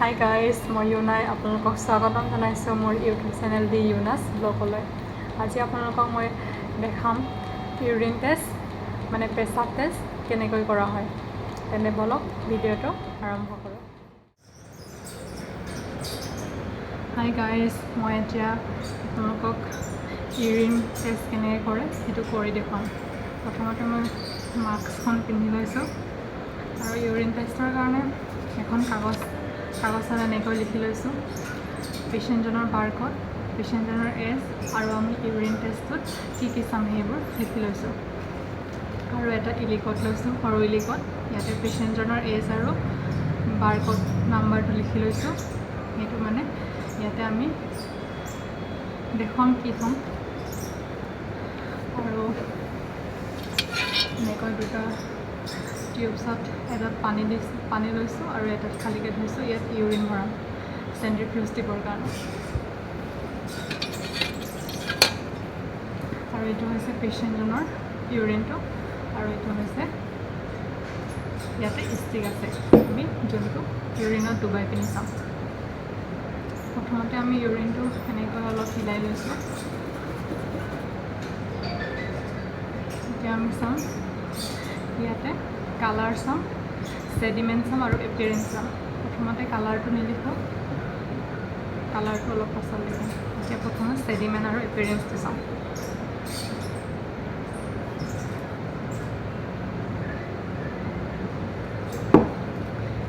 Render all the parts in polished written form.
Hi guys, মই ইউনাই আপোনালোকক স্বাগতম জনাইছোঁ মোৰ ইউটিউব চেনেল দি ইউনাছ ব্লগলৈ। আজি আপোনালোকক মই দেখাম ইউৰিন টেষ্ট মানে পেচাব টেষ্ট কেনেকৈ কৰা হয়। তেনে বলক ভিডিঅ'টো আৰম্ভ কৰোঁ। হাই গাইজ, মই এতিয়া আপোনালোকক ইউৰিন টেষ্ট কেনেকৈ কৰে সেইটো কৰি দেখুৱাম। প্ৰথমতে মই মাস্কখন পিন্ধি লৈছোঁ আৰু ইউৰিন টেষ্টৰ কাৰণে এখন কাগজত এনেকৈ লিখি লৈছোঁ পেচেণ্টজনৰ বাৰক'ড, পেচেণ্টজনৰ এজ আৰু আমি ইউৰিন টেষ্টটোত কি চাম সেইবোৰ লিখি লৈছোঁ। আৰু এটা ইলিকট লৈছোঁ, সৰু ইলিকট। ইয়াতে পেচেণ্টজনৰ এজ আৰু বাৰক'ড নাম্বাৰটো লিখি লৈছোঁ। সেইটো মানে ইয়াতে আমি দেখুৱাম কি থ'ম। আৰু এনেকৈ দুটা টিউবছত এটাত পানী লৈছোঁ আৰু এটাত খালীকৈ ধৰিছোঁ। ইয়াত ইউৰিন ভৰাম চেণ্ট্ৰিফিউজ দিবৰ কাৰণে। আৰু এইটো হৈছে পেচেণ্টজনৰ ইউৰিনটো আৰু এইটো হৈছে ইয়াতে ষ্টিক আছে, আমি যোনটো ইউৰিনত ডুবাই পিনি চাম। প্ৰথমতে আমি ইউৰিনটো এনেকৈ অলপ হিলাই লৈছোঁ। এতিয়া আমি চাম ইয়াতে কালাৰ চাম, ছেডিমেণ্ট চাম আৰু এপিয়াৰেঞ্চ চাম। প্ৰথমতে কালাৰটো নিলিখোঁ, কালাৰটো অলপ পাছত লিখিম। এতিয়া প্ৰথমে ছেডিমেণ্ট আৰু এপিয়াৰেঞ্চটো চাম।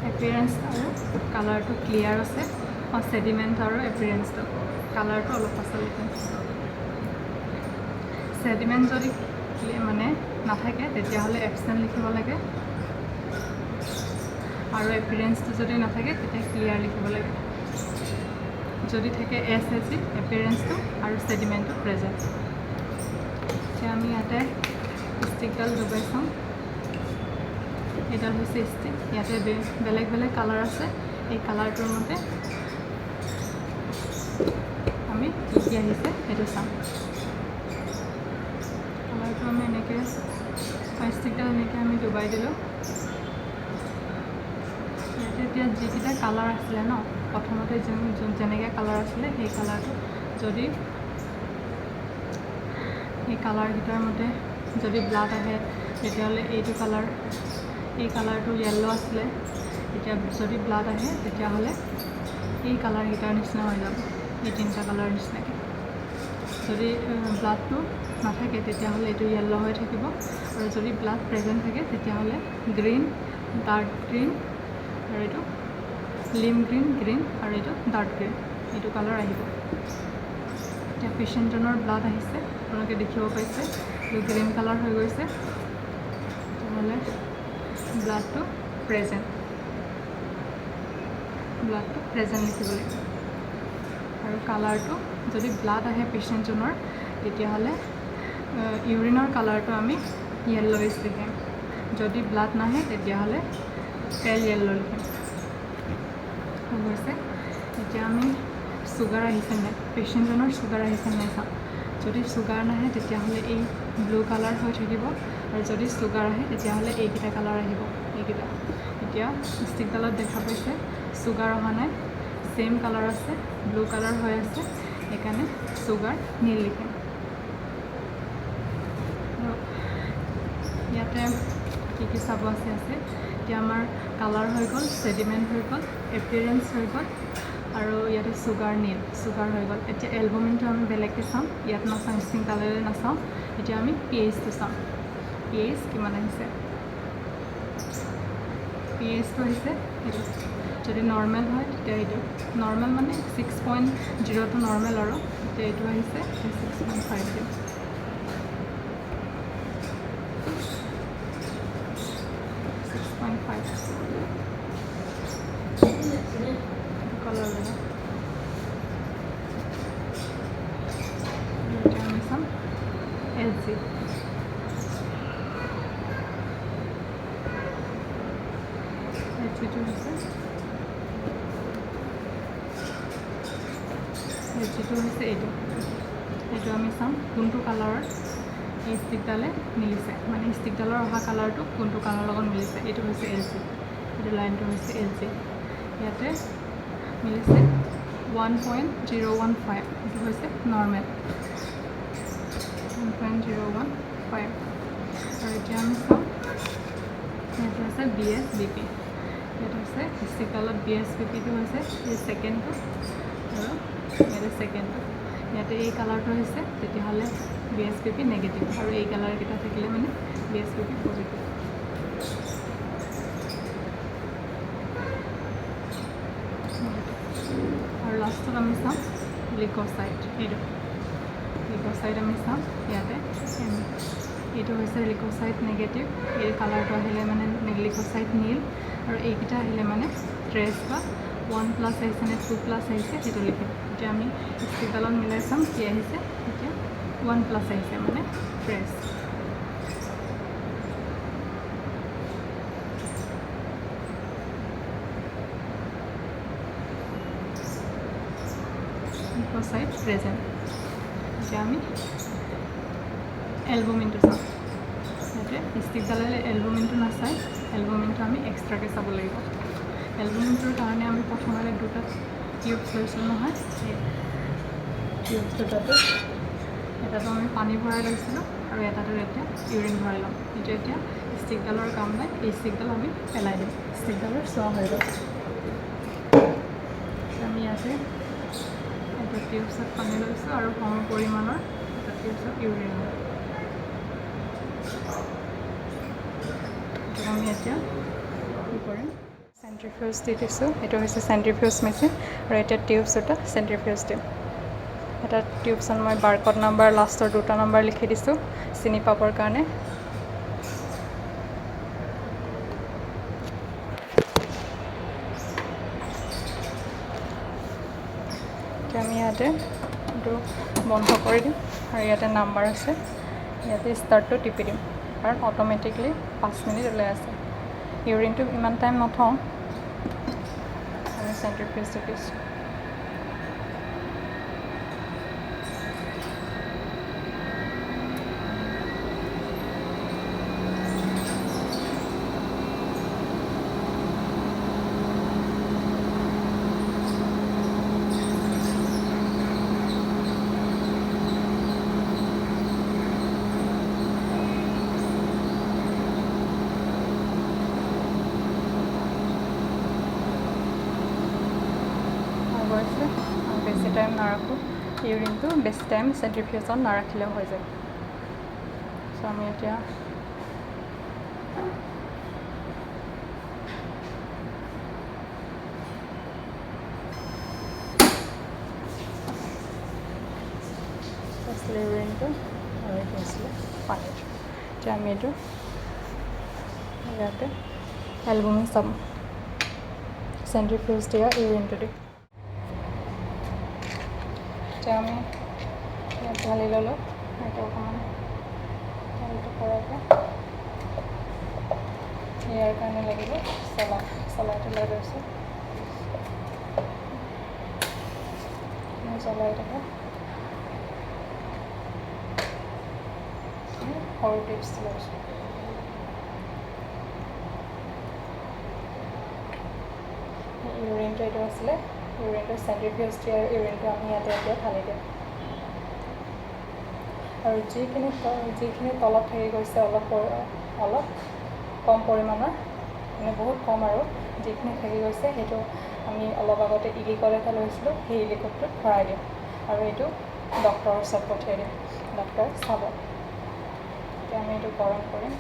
এপিয়াৰেঞ্চ আৰু কালাৰটো ক্লিয়াৰ আছে, ছেডিমেণ্ট আৰু এপিয়াৰেঞ্চটো কালাৰটো অলপ পাছত লিখিম। ছেডিমেণ্ট যদি মানে নাথাকে তেতিয়াহ'লে এবচেণ্ট লিখিব লাগে, আৰু এপিয়াৰেঞ্চটো যদি নাথাকে তেতিয়া ক্লিয়াৰ লিখিব লাগে। যদি থাকে SSG এপিয়াৰেঞ্চটো আৰু ছেডিমেণ্টটো প্ৰেজেণ্ট। এতিয়া আমি ইয়াতে ষ্টিকডাল ডুবাই চাম। এইডাল হৈছে ষ্টিক, ইয়াতে বেলেগ বেলেগ কালাৰ আছে। এই কালাৰটোৰ মতে আমি কি আহিছে সেইটো চাম। কালাৰটো আমি এনেকৈ ষ্টিকডাল এনেকৈ আমি ডুবাই দিলোঁ। ইয়াতে এতিয়া যিকেইটা কালাৰ আছিলে ন, প্ৰথমতে যেনেকৈ কালাৰ আছিলে সেই কালাৰটো যদি এই কালাৰকেইটাৰ মতে যদি ব্লাড আহে তেতিয়াহ'লে এইটো কালাৰ, এই কালাৰটো য়েল্ল' আছিলে। এতিয়া যদি ব্লাড আহে তেতিয়াহ'লে এই কালাৰকেইটাৰ নিচিনা হৈ যাব, এই তিনিটা কালাৰ নিচিনাকৈ। যদি ব্লাডটো নাথাকে তেতিয়াহ'লে এইটো য়েল্ল' হৈ থাকিব, আৰু যদি ব্লাড প্ৰেজেণ্ট থাকে তেতিয়াহ'লে গ্ৰীণ, ডাৰ্ক গ্ৰীণ, আৰু এইটো লিম গ্ৰীণ আৰু এইটো ডাৰ্ক গ্ৰীণ, এইটো কালাৰ আহিব। এতিয়া পেচেণ্টজনৰ ব্লাড আহিছে, আপোনালোকে দেখিব পাইছে এইটো গ্ৰীণ কালাৰ হৈ গৈছে, তেতিয়াহ'লে ব্লাডটো প্ৰেজেণ্ট লিখিব লাগিব। আৰু কালাৰটো যদি ব্লাড আহে পেচেণ্টজনৰ তেতিয়াহ'লে ইউৰিনৰ কালাৰটো আমি য়েল্ল'ইছ লিখিম। যদি ব্লাড নাহে তেতিয়াহ'লে পেল য়েল্ল' লিখিম। হৈছে এতিয়া আমি চুগাৰ আহিছে নাই, পেচেণ্টজনৰ চুগাৰ আহিছে নাই চাম। যদি চুগাৰ নাহে তেতিয়াহ'লে এই ব্লু কালাৰ হৈ থাকিব, আৰু যদি চুগাৰ আহে তেতিয়াহ'লে এইকেইটা কালাৰ আহিব, এইকেইটা। এতিয়া ষ্টিকডালত দেখা পাইছে চুগাৰ অহা নাই, ছেইম কালাৰ আছে, ব্লু কালাৰ হৈ আছে, সেইকাৰণে চুগাৰ নীল লিখিম। ইয়াতে কি চাব আছে। এতিয়া আমাৰ কালাৰ হৈ গ'ল, ছেডিমেণ্ট হৈ গ'ল, এপিয়াৰেঞ্চ হৈ গ'ল, আৰু ইয়াতে চুগাৰ হৈ গ'ল। এতিয়া এলবুমিনটো আমি বেলেগকৈ চাম, ইয়াত নাচাওঁ, ষ্টিংডালেৰে নাচাওঁ। এতিয়া আমি pHটো চাম, pH কিমান আহিছে। pHটো আহিছে এইটো, যদি নৰ্মেল হয় তেতিয়া এইটো নৰ্মেল মানে 6.0টো নৰ্মেল, আৰু এতিয়া এইটো আহিছে 6.5 দিম। কালাৰ লাগে। এতিয়া আমি চাম SG। SGটো হৈছে এইটো আমি চাম কোনটো কালাৰত এই ষ্টিকডালে মিলিছে, মানে ষ্টিকডালৰ অহা কালাৰটো কোনটো কালাৰৰ লগত মিলিছে। এইটো হৈছে LG, এইটো লাইনটো হৈছে LG। ইয়াতে মিলিছে 1.015 এইটো হৈছে নৰ্মেল 1.015 আৰু এতিয়া আমি চাওঁ ইয়াতে হৈছে BSBP ইয়াতে হৈছে হিষ্টিকেলত BSBPটো হৈছে এই ছেকেণ্ডটো আৰু ইয়াতে ছেকেণ্ডটো ইয়াতে এই কালাৰটো হৈছে তেতিয়াহ'লে BSBP নেগেটিভ আৰু এই কালাৰকেইটা থাকিলে মানে BSBP পজিটিভ আৰু লাষ্টত আমি চাম লিক'চাইট লিক'চাইট আমি চাম ইয়াতে এইটো হৈছে লিক'চাইট নেগেটিভ এই কালাৰটো আহিলে মানে লিক'চাইট নীল আৰু এইকেইটা আহিলে মানে ট্ৰেছ বা 1+ আহিছে নে 2+ আহিছে সেইটো লিখিম এতিয়া আমি হিষ্টিকেলত মিলাই চাম কি আহিছে এতিয়া 1+ আহিছে মানে ট্ৰেছ লিক'চাইট প্ৰেজেণ্ট এতিয়া আমি এলবুমিনটো চাম ইয়াতে হিষ্টিকেলে এলবুমিনটো নাচায় এলবুমিনটো আমি এক্সট্ৰাকৈ চাব লাগিব এলবুমিনটোৰ কাৰণে আমি প্ৰথমতে দুটা টিউবছ লৈছিলোঁ নহয় সেই টিউবছ দুটাটো এটাতো আমি পানী ভৰাই লৈছিলোঁ আৰু এটাটো এতিয়া ইউৰিন ভৰাই ল'ম এতিয়া ষ্টিকডালৰ কাম নাই এই ষ্টিকডাল আমি পেলাই দিম ষ্টিকডালৰ চোৱা হৈ গ'ল আমি ইয়াতে এটা টিউবছত পানী লৈছোঁ আৰু সম পৰিমাণৰ এটা টিউবছত ইউৰিন ল'ম আমি এতিয়া কি কৰিম চেণ্ট্ৰিফিউজ দি দিছোঁ এইটো হৈছে চেণ্ট্ৰিফিউজ মেচিন আৰু এতিয়া টিউবছ দুটা চেণ্ট্ৰিফিউজ দিম এটা টিউবছত মই বাৰকড নাম্বাৰ লাষ্টৰ দুটা নাম্বাৰ লিখি দিছোঁ চিনি পাবৰ কাৰণে এতিয়া আমি ইয়াতে এইটো বন্ধ কৰি দিম আৰু ইয়াতে নাম্বাৰ আছে ইয়াতে ষ্টাৰ্টটো টিপি দিম কাৰণ অট'মেটিকলি 5 মিনিট ওলাই আছে ইউৰিনটো ইমান টাইম নথওঁ আমি চেণ্ট্ৰিফিউজ দিছোঁ বেছি টাইম নাৰাখোঁ ইউৰিনটো বেছি টাইম চেণ্ট্ৰিফিউজত নাৰাখিলেও হৈ যায় চ' আমি এতিয়া ইউৰিনটো আৰু এইটো আছিলে পানীটো এতিয়া আমি এইটো ইয়াতে এলবুমিন চাম চেণ্ট্ৰিফিউজ দিয়া ইউৰিনটো দি এতিয়া আমি ইয়াত ঢালি ল'লোঁ এইটো অকণমান তেলটো কৰাকৈ ইয়াৰ কাৰণে লাগিব চলাইটো লৈ লৈছোঁ জ্বলাই থাকোঁ সৰু টিপছ লৈছোঁ ইউৰিনটো এইটো আছিলে ইউৰিনটো চেণ্ট্ৰিফিউজ দিয়া ইউৰিনটো আমি ইয়াতে এতিয়া ঢালি দিম আৰু যিখিনি তলত থাকি গৈছে অলপ কম পৰিমাণৰ মানে বহুত কম আৰু যিখিনি থাকি গৈছে সেইটো আমি অলপ আগতে ইলিকল এটা লৈছিলোঁ সেই ইলিকলটোত ভৰাই দিম আৰু এইটো ডক্টৰৰ ওচৰত পঠিয়াই দিম ডক্টৰে চাব এতিয়া আমি এইটো গৰম কৰিম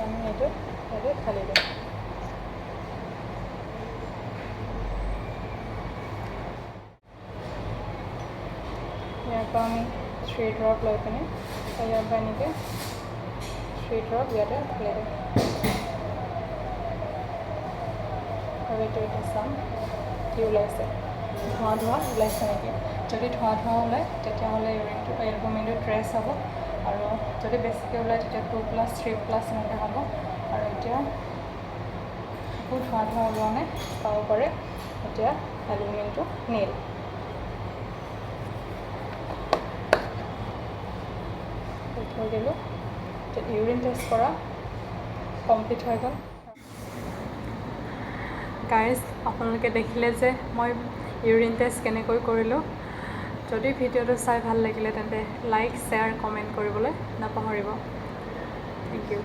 আমি এইটো ইয়াতে ঢালি দিম ইয়াৰ পৰা আমি 3 ড্ৰপ লৈ পিনে ইয়াৰ পৰা এনেকৈ 3 ড্ৰপ ইয়াতে ঢালি দিম আৰু এইটো চাম কি ওলাইছে ধোঁৱা ওলাইছে নেকি। যদি ধোঁৱা ওলায় তেতিয়াহ'লে এলবুমিনটো ট্ৰেছ হ'ব, আৰু যদি বেছিকৈ ওলায় তেতিয়া 2+, 3+ এনেকৈ হ'ব। আৰু এতিয়া একো ধোঁৱা ওলোৱা নাই, চাব পাৰে এতিয়া এলবুমিনটো নীল। থৈ দিলোঁ। ইউৰিন টেষ্ট কৰা কমপ্লিট হৈ গ'ল। গাইজ, আপোনালোকে দেখিলে যে মই ইউৰিন টেষ্ট কেনেকৈ কৰিলোঁ। যদি ভিডিঅ'টো চাই ভাল লাগিলে তেন্তে লাইক, শ্বেয়াৰ, কমেণ্ট কৰিবলৈ নাপাহৰিব। Thank U.